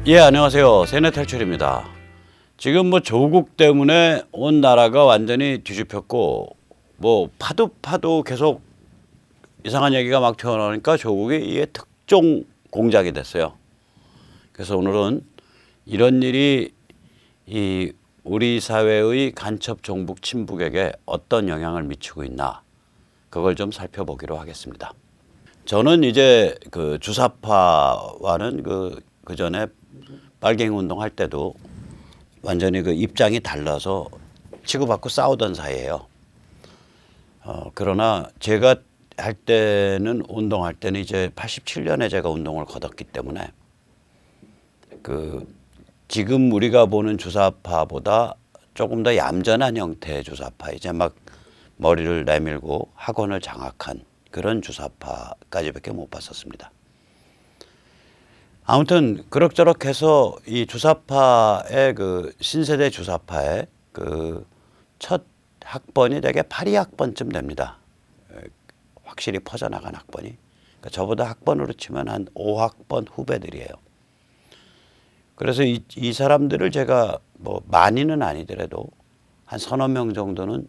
예, 안녕하세요. 세뇌탈출입니다. 지금 뭐 조국 때문에 온 나라가 완전히 뒤집혔고, 뭐 파도 계속 이상한 얘기가 막 튀어나오니까 조국이 이게 특종 공작이 됐어요. 그래서 오늘은 이런 일이 이 우리 사회의 간첩 종북 친북에게 어떤 영향을 미치고 있나, 그걸 좀 살펴보기로 하겠습니다. 저는 이제 그 주사파와는 그 전에 빨갱이 운동할 때도 완전히 그 입장이 달라서 치고받고 싸우던 사이예요. 그러나 제가 할 때는 운동할 때는 이제 87년에 제가 운동을 거뒀기 때문에 그 지금 우리가 보는 주사파보다 조금 더 얌전한 형태의 주사파, 이제 막 머리를 내밀고 학원을 장악한 그런 주사파까지밖에 못 봤었습니다. 아무튼 그럭저럭 해서 이 주사파의 그 신세대 주사파의 그 첫 학번이 대개 82학번쯤 됩니다. 확실히 퍼져나간 학번이. 그러니까 저보다 학번으로 치면 한 5학번 후배들이에요. 그래서 이 사람들을 제가 뭐 많이는 아니더라도 한 서너 명 정도는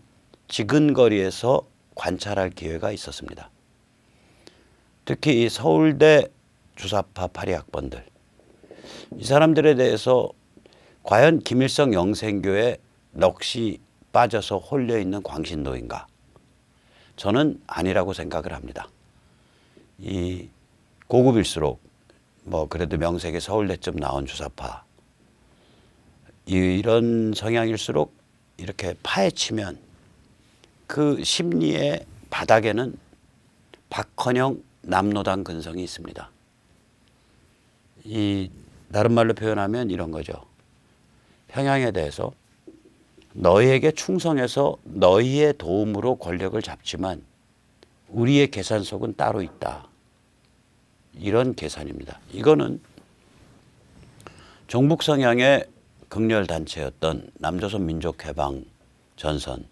지근거리에서 관찰할 기회가 있었습니다. 특히 이 서울대 주사파 82학번들, 이 사람들에 대해서 과연 김일성 영생교에 넋이 빠져서 홀려있는 광신도인가? 저는 아니라고 생각을 합니다. 이 고급일수록 뭐 그래도 명색이 서울대쯤 나온 주사파, 이런 성향일수록 이렇게 파헤치면 그 심리의 바닥에는 박헌영 남노당 근성이 있습니다. 이 다른 말로 표현하면 이런 거죠. 평양에 대해서 너희에게 충성해서 너희의 도움으로 권력을 잡지만 우리의 계산속은 따로 있다. 이런 계산입니다. 이거는 종북 성향의 극렬 단체였던 남조선 민족해방 전선,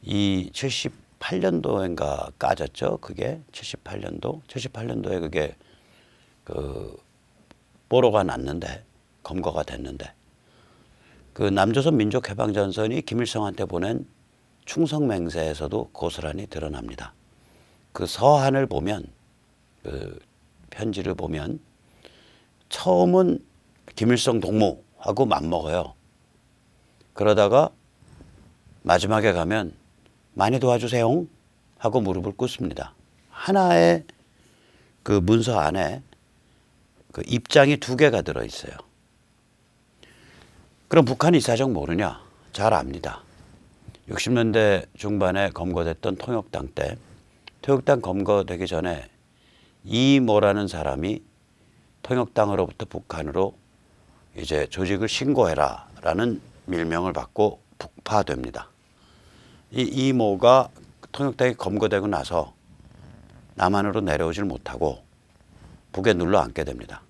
이 78년도인가 까졌죠. 그게 78년도에 그게 그 뽀로가 났는데, 검거가 됐는데, 그 남조선 민족해방전선이 김일성한테 보낸 충성맹세에서도 고스란히 드러납니다. 그 서한을 보면, 그 편지를 보면 처음은 김일성 동무하고 맞먹어요. 그러다가 마지막에 가면 많이 도와주세요 하고 무릎을 꿇습니다. 하나의 그 문서 안에 그 입장이 두 개가 들어있어요. 그럼 북한이 이 사정 모르냐? 잘 압니다. 60년대 중반에 검거됐던 통역당 때, 통역당 검거되기 전에 이모라는 사람이 통역당으로부터 북한으로 이제 조직을 신고해라 라는 밀명을 받고 북파됩니다. 이 이모가 통역당이 검거되고 나서 남한으로 내려오질 못하고 북에 눌러 앉게 됩니다.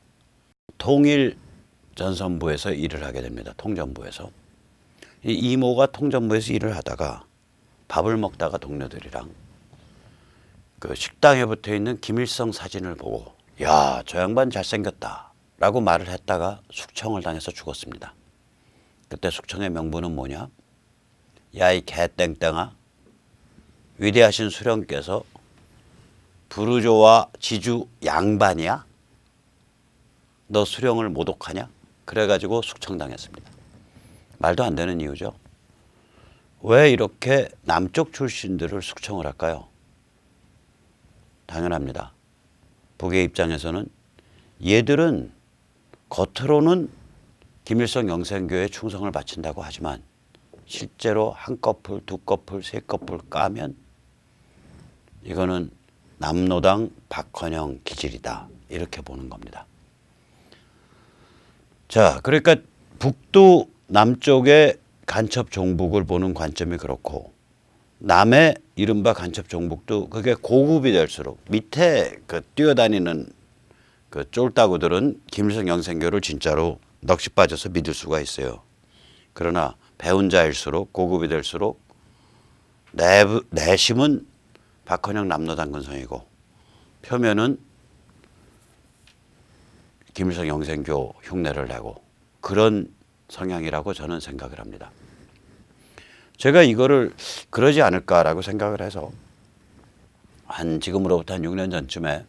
통일전선부에서 일을 하게 됩니다. 통전부에서. 이 이모가 통전부에서 일을 하다가 밥을 먹다가 동료들이랑 그 식당에 붙어 있는 김일성 사진을 보고, 야, 저 양반 잘생겼다 라고 말을 했다가 숙청을 당해서 죽었습니다. 그때 숙청의 명분은 뭐냐? 야, 이 개땡땡아, 위대하신 수령께서 부르조와 지주 양반이야? 너 수령을 모독하냐? 그래가지고 숙청당했습니다. 말도 안 되는 이유죠. 왜 이렇게 남쪽 출신들을 숙청을 할까요? 당연합니다. 북의 입장에서는 얘들은 겉으로는 김일성 영생교에 충성을 바친다고 하지만 실제로 한 커플, 두 커플, 세 커플 까면 이거는 남노당 박헌영 기질이다, 이렇게 보는 겁니다. 자, 그러니까 북도 남쪽의 간첩 종북을 보는 관점이 그렇고, 남의 이른바 간첩 종북도 그게 고급이 될수록 밑에 그 뛰어다니는 그 쫄따구들은 김일성 영생교를 진짜로 넋이 빠져서 믿을 수가 있어요. 그러나 배운 자일수록, 고급이 될수록 내심은 박헌영 남노당 근성이고 표면은 김일성 영생교 흉내를 내고 그런 성향이라고 저는 생각을 합니다. 제가 이거를 그러지 않을까라고 생각을 해서 지금으로부터 한 6년 전쯤에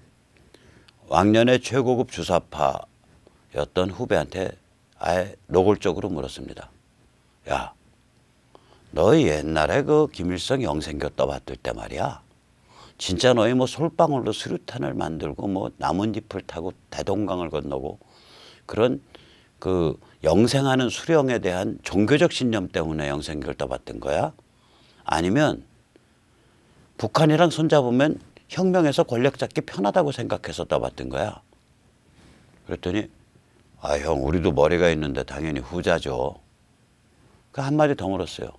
왕년의 최고급 주사파였던 후배한테 아예 노골적으로 물었습니다. 야, 너 옛날에 그 김일성 영생교 떠받들 때 말이야. 진짜 너희 뭐 솔방울로 수류탄을 만들고 뭐 나뭇잎을 타고 대동강을 건너고 그런 그 영생하는 수령에 대한 종교적 신념 때문에 영생교를 떠받든 거야? 아니면 북한이랑 손잡으면 혁명에서 권력 잡기 편하다고 생각해서 떠받든 거야? 그랬더니 아, 형, 우리도 머리가 있는데 당연히 후자죠. 그 한마디 더 물었어요.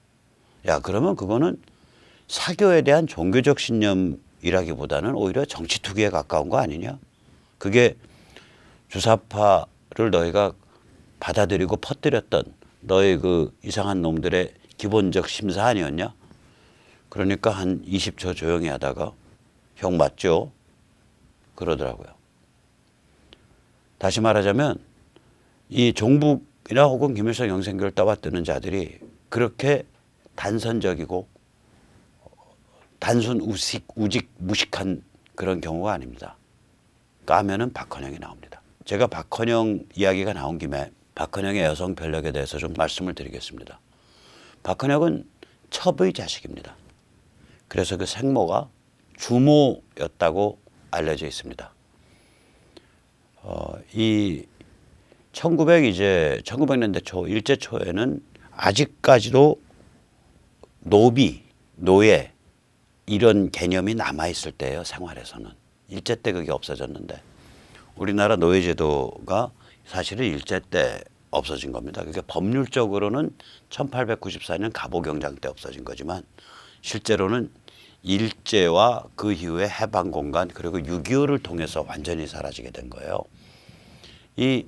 야, 그러면 그거는 사교에 대한 종교적 신념이라기보다는 오히려 정치 투기에 가까운 거 아니냐? 그게 주사파를 너희가 받아들이고 퍼뜨렸던 너희 그 이상한 놈들의 기본적 심사 아니었냐? 그러니까 한 20초 조용히 하다가 형 맞죠? 그러더라고요. 다시 말하자면 이 종북이나 혹은 김일성 영생교를 떠받드는 자들이 그렇게 단선적이고 단순 우직 무식한 그런 경우가 아닙니다. 까면은 박헌영이 나옵니다. 제가 박헌영 이야기가 나온 김에 박헌영의 여성 편력에 대해서 좀 말씀을 드리겠습니다. 박헌영은 첩의 자식입니다. 그래서 그 생모가 주모였다고 알려져 있습니다. 이 1900년대 초 일제 초에는 아직까지도 노비, 노예 이런 개념이 남아 있을 때예요. 생활에서는 일제 때 그게 없어졌는데 우리나라 노예제도가 사실은 일제 때 없어진 겁니다. 그게 법률적으로는 1894년 갑오경장 때 없어진 거지만 실제로는 일제와 그 이후에 해방공간 그리고 6.25를 통해서 완전히 사라지게 된 거예요. 이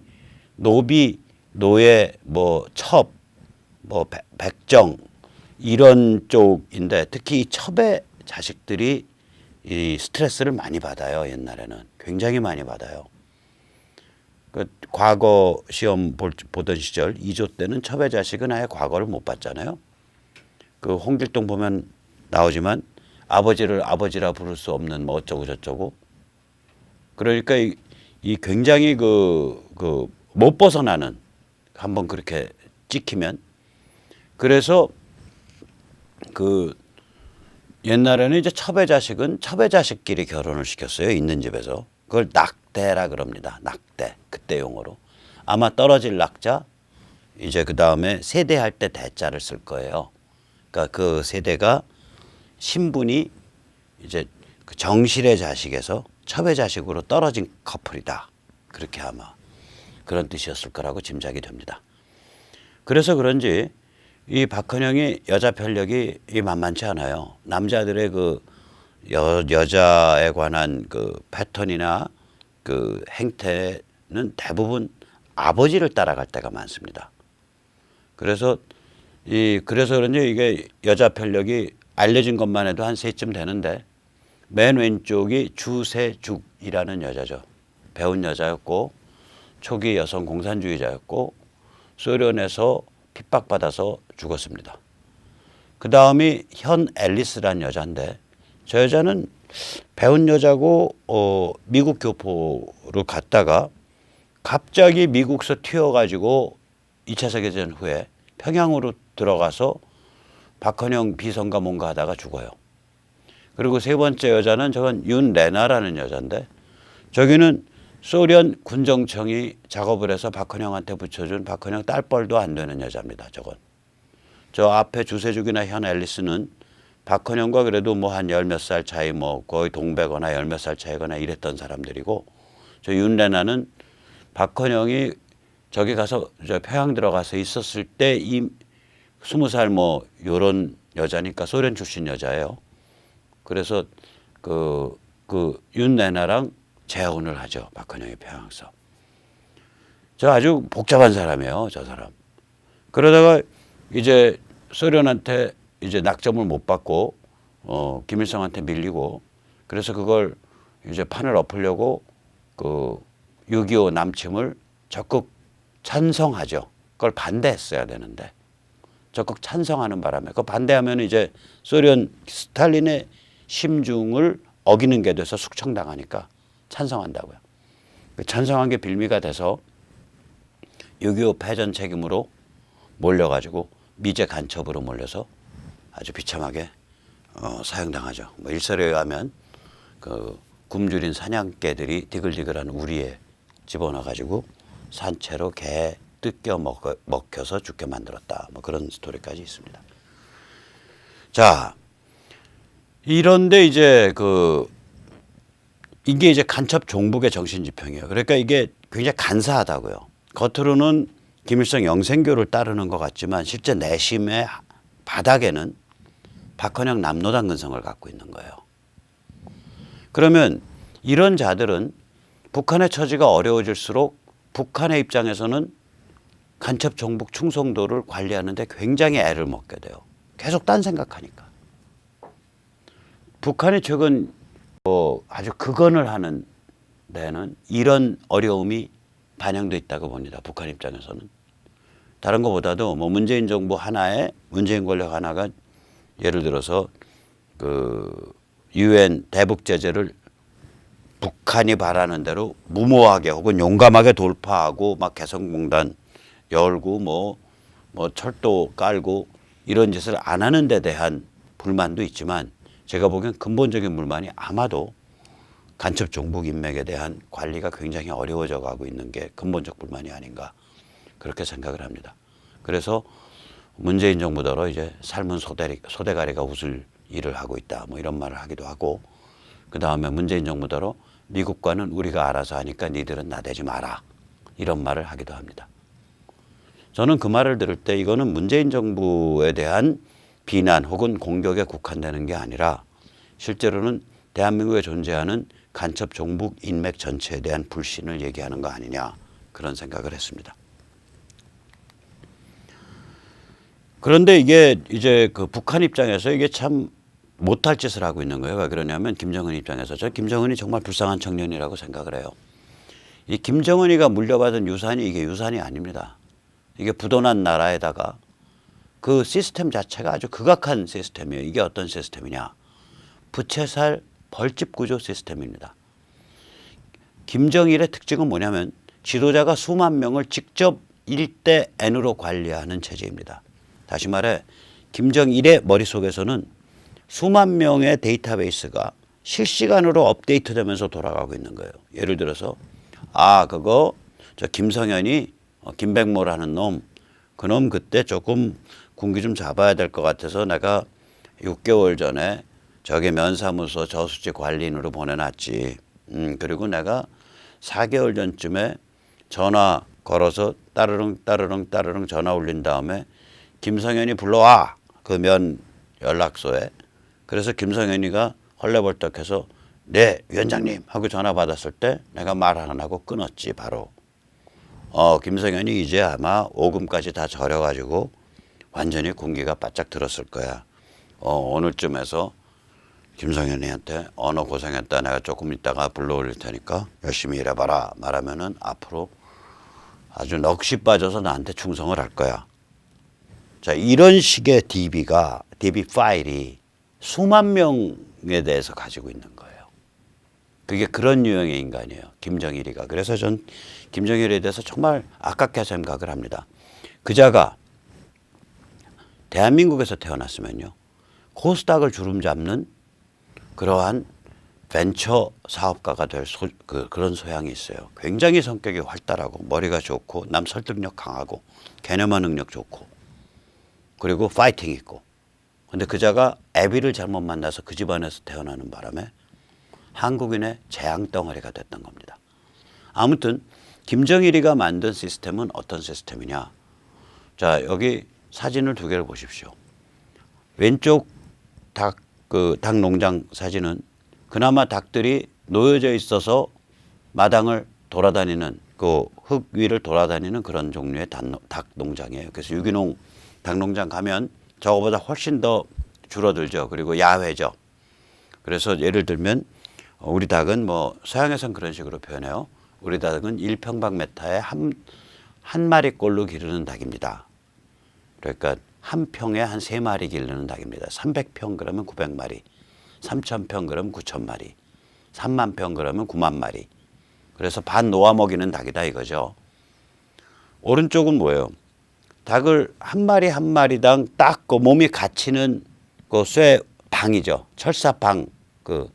노비, 노예, 뭐 첩, 뭐 백정 이런 쪽인데 특히 이 첩의 자식들이 이 스트레스를 많이 받아요. 옛날에는 굉장히 많이 받아요. 그 과거 시험 보던 시절 2조 때는 첩의 자식은 아예 과거를 못 봤잖아요. 그 홍길동 보면 나오지만 아버지를 아버지라 부를 수 없는 뭐 어쩌고 저쩌고. 그러니까 이 굉장히 못 벗어나는 한번 그렇게 찍히면 그래서 그 옛날에는 이제 첩의 자식은 첩의 자식끼리 결혼을 시켰어요. 있는 집에서. 그걸 낙대라 그럽니다. 낙대. 그때 용어로. 아마 떨어질 낙자 이제 그 다음에 세대할 때 대자를 쓸 거예요. 그러니까 그 세대가 신분이 이제 그 정실의 자식에서 첩의 자식으로 떨어진 커플이다. 그렇게 아마 그런 뜻이었을 거라고 짐작이 됩니다. 그래서 그런지 이 박헌영이 여자 편력이 만만치 않아요. 남자들의 그 여자에 관한 그 패턴이나 그 행태는 대부분 아버지를 따라갈 때가 많습니다. 그래서 그런지 이게 여자 편력이 알려진 것만 해도 한 셋쯤 되는데 맨 왼쪽이 주세죽이라는 여자죠. 배운 여자였고 초기 여성 공산주의자였고 소련에서 핍박받아서 죽었습니다. 그 다음이 현 앨리스라는 여자인데 저 여자는 배운 여자고 미국 교포로 갔다가 갑자기 미국서 튀어가지고 2차 세계대전 후에 평양으로 들어가서 박헌영 비선가 뭔가 하다가 죽어요. 그리고 세 번째 여자는 저건 윤레나라는 여자인데 저기는 소련 군정청이 작업을 해서 박헌영한테 붙여준 박헌영 딸뻘도 안 되는 여자입니다. 저건. 저 앞에 주세죽이나 현 앨리스는 박헌영과 그래도 뭐 한 열 몇 살 차이 뭐 거의 동배거나 열 몇 살 차이거나 이랬던 사람들이고 저 윤레나는 박헌영이 저기 가서 저 평양 들어가서 있었을 때 이 20살 뭐 요런 여자니까 소련 출신 여자예요. 그래서 그 윤레나랑 재혼을 하죠. 박헌영이 평양서. 저 아주 복잡한 사람이에요. 저 사람. 그러다가 이제 소련한테 이제 낙점을 못 받고 김일성한테 밀리고 그래서 그걸 이제 판을 엎으려고 그 6.25 남침을 적극 찬성하죠. 그걸 반대했어야 되는데 적극 찬성하는 바람에 그 반대하면 이제 소련 스탈린의 심중을 어기는 게 돼서 숙청당하니까 찬성한다고요. 찬성한 게 빌미가 돼서 6.25 패전 책임으로 몰려가지고 미제 간첩으로 몰려서 아주 비참하게 사형당하죠. 뭐 일설에 의하면 그 굶주린 사냥개들이 디글디글한 우리에 집어넣어가지고 산채로 개 뜯겨 먹혀서 죽게 만들었다. 뭐 그런 스토리까지 있습니다. 자, 이런데 이제 이게 이제 간첩 종북의 정신지평이에요. 그러니까 이게 굉장히 간사하다고요. 겉으로는 김일성 영생교를 따르는 것 같지만 실제 내심의 바닥에는 박헌영 남로당 근성을 갖고 있는 거예요. 그러면 이런 자들은 북한의 처지가 어려워질수록 북한의 입장에서는 간첩 종북 충성도를 관리하는 데 굉장히 애를 먹게 돼요. 계속 딴 생각하니까. 북한이 최근 아주 극언을 하는 데는 이런 어려움이 반영돼 있다고 봅니다. 북한 입장에서는. 다른 것보다도 뭐 문재인 정부 하나에 문재인 권력 하나가 예를 들어서 UN 대북 제재를 북한이 바라는 대로 무모하게 혹은 용감하게 돌파하고 막 개성공단 열고 뭐 철도 깔고 이런 짓을 안 하는 데 대한 불만도 있지만 제가 보기엔 근본적인 불만이 아마도 간첩 종북 인맥에 대한 관리가 굉장히 어려워져 가고 있는 게 근본적 불만이 아닌가 그렇게 생각을 합니다. 그래서 문재인 정부더러 이제 삶은 소대가리가 웃을 일을 하고 있다 뭐 이런 말을 하기도 하고 그 다음에 문재인 정부더러 미국과는 우리가 알아서 하니까 니들은 나대지 마라 이런 말을 하기도 합니다. 저는 그 말을 들을 때 이거는 문재인 정부에 대한 비난 혹은 공격에 국한되는 게 아니라 실제로는 대한민국에 존재하는 간첩 종북 인맥 전체에 대한 불신을 얘기하는 거 아니냐 그런 생각을 했습니다. 그런데 이게 이제 그 북한 입장에서 이게 참 못할 짓을 하고 있는 거예요. 왜 그러냐면 김정은 입장에서 저 김정은이 정말 불쌍한 청년이라고 생각을 해요. 이 김정은이가 물려받은 유산이 이게 유산이 아닙니다. 이게 부도난 나라에다가 그 시스템 자체가 아주 극악한 시스템이에요. 이게 어떤 시스템이냐. 부채살 벌집 구조 시스템입니다. 김정일의 특징은 뭐냐면 지도자가 수만 명을 직접 1대 N으로 관리하는 체제입니다. 다시 말해 김정일의 머릿속에서는 수만 명의 데이터베이스가 실시간으로 업데이트되면서 돌아가고 있는 거예요. 예를 들어서 저 김성현이 김백모라는 놈 그놈 그때 조금 군기 좀 잡아야 될 것 같아서 내가 6개월 전에 저기 면사무소 저수지 관리인으로 보내놨지. 그리고 내가 4개월 전쯤에 전화 걸어서 따르릉 전화 올린 다음에 김성현이 불러와 그 면 연락소에. 그래서 김성현이가 헐레벌떡해서 네 위원장님 하고 전화 받았을 때 내가 말 안 하고 끊었지 바로. 김성현이 이제 아마 오금까지 다 절여가지고 완전히 군기가 바짝 들었을 거야. 오늘쯤에서 김성현이한테 너 고생했다. 내가 조금 있다가 불러올릴 테니까 열심히 일해봐라. 말하면은 앞으로 아주 넋이 빠져서 나한테 충성을 할 거야. 자, 이런 식의 DB 파일이 수만 명에 대해서 가지고 있는 거예요. 그게 그런 유형의 인간이에요. 김정일이가. 그래서 전 김정일에 대해서 정말 아깝게 생각을 합니다. 그자가 대한민국에서 태어났으면요. 코스닥을 주름 잡는 그러한 벤처 사업가가 될 그런 소양이 있어요. 굉장히 성격이 활달하고 머리가 좋고 남 설득력 강하고 개념화 능력 좋고 그리고 파이팅 있고. 근데 그자가 애비를 잘못 만나서 그 집안에서 태어나는 바람에 한국인의 재앙덩어리가 됐던 겁니다. 아무튼 김정일이가 만든 시스템은 어떤 시스템이냐. 자, 여기 사진을 두 개를 보십시오. 왼쪽 닭 농장 사진은 그나마 닭들이 놓여져 있어서 마당을 돌아다니는 그 흙 위를 돌아다니는 그런 종류의 닭 농장이에요. 그래서 유기농 닭 농장 가면 저거보다 훨씬 더 줄어들죠. 그리고 야외죠. 그래서 예를 들면 우리 닭은 뭐 서양에서는 그런 식으로 표현해요. 우리 닭은 1평방미터에 한 마리꼴로 기르는 닭입니다. 그러니까 한 평에 한 3마리 기르는 닭입니다. 300평 그러면 900마리, 3000평 그러면 9000마리, 30,000평 그러면 9만 마리. 그래서 반 놓아 먹이는 닭이다 이거죠. 오른쪽은 뭐예요? 닭을 한 마리 한 마리당 딱 그 몸이 갇히는 그 쇠 방이죠. 철사방, 그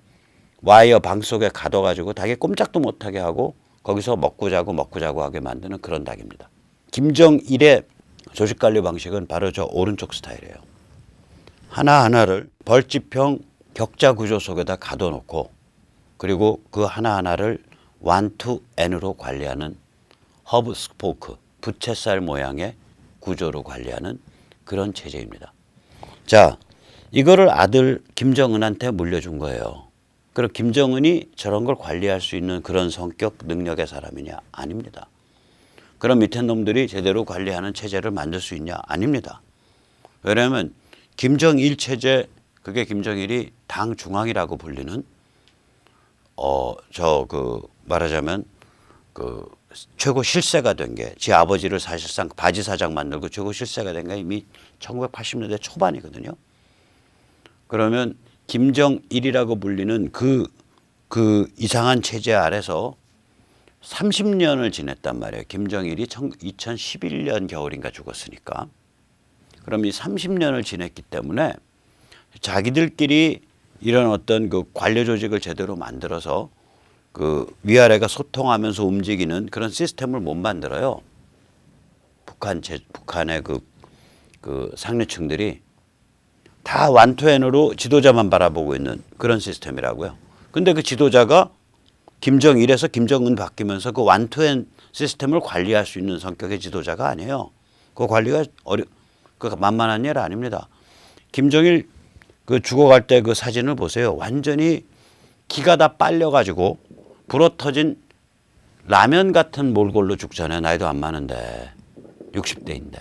와이어 방 속에 가둬가지고 닭이 꼼짝도 못하게 하고 거기서 먹고 자고 하게 만드는 그런 닭입니다. 김정일의 조직관리 방식은 바로 저 오른쪽 스타일이에요. 하나하나를 벌집형 격자 구조 속에다 가둬놓고 그리고 그 하나하나를 1 to n으로 관리하는 허브 스포크, 부채살 모양의 구조로 관리하는 그런 체제입니다. 자, 이거를 아들 김정은한테 물려준 거예요. 그럼 김정은이 저런 걸 관리할 수 있는 그런 성격, 능력의 사람이냐? 아닙니다. 그럼 밑에 놈들이 제대로 관리하는 체제를 만들 수 있냐? 아닙니다. 왜냐하면 김정일 체제, 그게 김정일이 당 중앙이라고 불리는 말하자면 최고 실세가 된 게 지 아버지를 사실상 바지 사장 만들고 최고 실세가 된 게 이미 1980년대 초반이거든요. 그러면 김정일이라고 불리는 그 이상한 체제 아래서 30년을 지냈단 말이에요. 김정일이 2011년 겨울인가 죽었으니까. 그럼 이 30년을 지냈기 때문에 자기들끼리 이런 어떤 그 관료 조직을 제대로 만들어서 그 위아래가 소통하면서 움직이는 그런 시스템을 못 만들어요. 북한의 그 상류층들이 다 완투엔으로 지도자만 바라보고 있는 그런 시스템이라고요. 근데 그 지도자가 김정일에서 김정은 바뀌면서 그 완투엔 시스템을 관리할 수 있는 성격의 지도자가 아니에요. 그 관리가 그 만만한 일 아닙니다. 김정일 그 죽어갈 때 그 사진을 보세요. 완전히 기가 다 빨려가지고 불어터진 라면 같은 몰골로 죽잖아요. 나이도 안 많은데 60대인데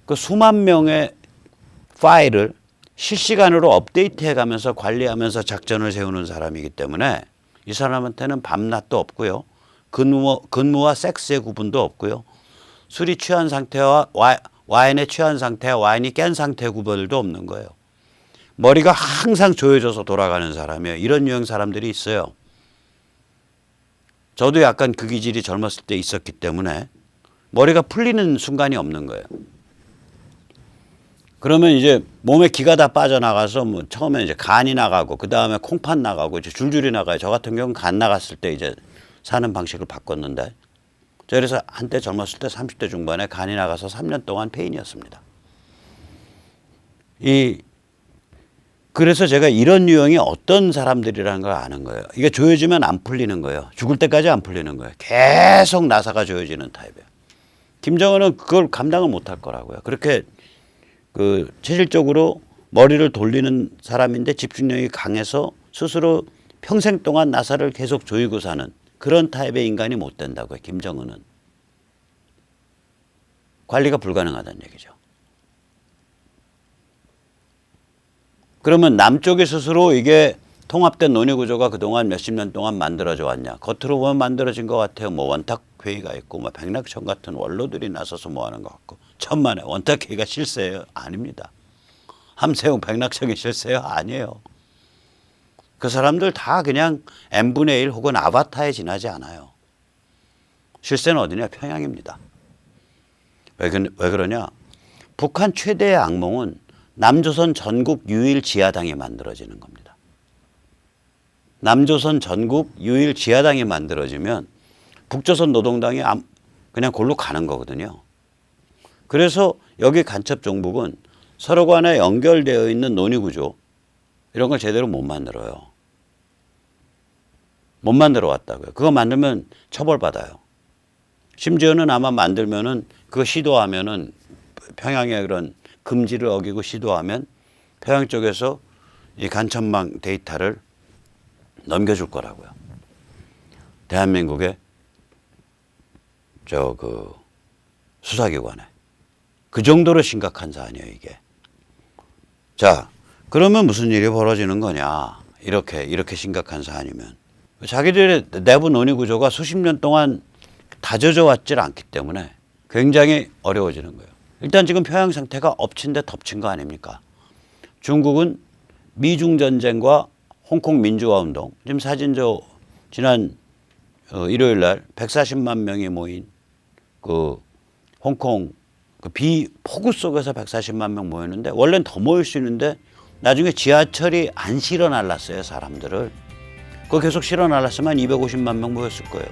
그 수만 명의 파일을 실시간으로 업데이트해가면서 관리하면서 작전을 세우는 사람이기 때문에 이 사람한테는 밤낮도 없고요. 근무와 섹스의 구분도 없고요. 술이 취한 상태와 와인에 취한 상태와 와인이 깬 상태의 구별도 없는 거예요. 머리가 항상 조여져서 돌아가는 사람이에요. 이런 유형 사람들이 있어요. 저도 약간 그 기질이 젊었을 때 있었기 때문에 머리가 풀리는 순간이 없는 거예요. 그러면 이제 몸에 기가 다 빠져나가서 뭐 처음에 이제 간이 나가고 그 다음에 콩팥 나가고 이제 줄줄이 나가요. 저 같은 경우는 간 나갔을 때 이제 사는 방식을 바꿨는데 그래서 한때 젊었을 때 30대 중반에 간이 나가서 3년 동안 폐인이었습니다. 그래서 제가 이런 유형이 어떤 사람들이라는 걸 아는 거예요. 이게 조여지면 안 풀리는 거예요. 죽을 때까지 안 풀리는 거예요. 계속 나사가 조여지는 타입이에요. 김정은은 그걸 감당을 못할 거라고요. 그렇게 그 체질적으로 머리를 돌리는 사람인데 집중력이 강해서 스스로 평생 동안 나사를 계속 조이고 사는 그런 타입의 인간이 못 된다고요. 김정은은. 관리가 불가능하다는 얘기죠. 그러면 남쪽이 스스로 이게 통합된 논의구조가 그동안 몇십 년 동안 만들어져 왔냐. 겉으로 보면 만들어진 것 같아요. 뭐 원탁회의가 있고 뭐 백낙천 같은 원로들이 나서서 뭐 하는 것 같고 천만에 원탁회의가 실세예요? 아닙니다. 함세웅 백낙천이 실세예요? 아니에요. 그 사람들 다 그냥 n분의 1 혹은 아바타에 지나지 않아요. 실세는 어디냐? 평양입니다. 왜 그러냐? 북한 최대의 악몽은 남조선 전국 유일 지하당이 만들어지는 겁니다. 남조선 전국 유일 지하당이 만들어지면 북조선 노동당이 그냥 골로 가는 거거든요. 그래서 여기 간첩정북은 서로 간에 연결되어 있는 논의구조 이런 걸 제대로 못 만들어요. 못 만들어 왔다고요. 그거 만들면 처벌받아요. 심지어는 아마 만들면은 그거 시도하면은 평양의 그런 금지를 어기고 시도하면 평양 쪽에서 이 간첩망 데이터를 넘겨줄 거라고요. 대한민국의 수사기관에. 그 정도로 심각한 사안이에요, 이게. 자, 그러면 무슨 일이 벌어지는 거냐. 이렇게 심각한 사안이면. 자기들의 내부 논의 구조가 수십 년 동안 다져져 왔질 않기 때문에 굉장히 어려워지는 거예요. 일단 지금 평양 상태가 엎친 데 덮친 거 아닙니까? 중국은 미중 전쟁과 홍콩 민주화 운동, 지금 사진 지난 일요일 날 140만 명이 모인 그 홍콩 그 비폭우 속에서 140만 명 모였는데 원래는 더 모일 수 있는데 나중에 지하철이 안 실어 날랐어요, 사람들을. 그거 계속 실어 날랐으면 250만 명 모였을 거예요.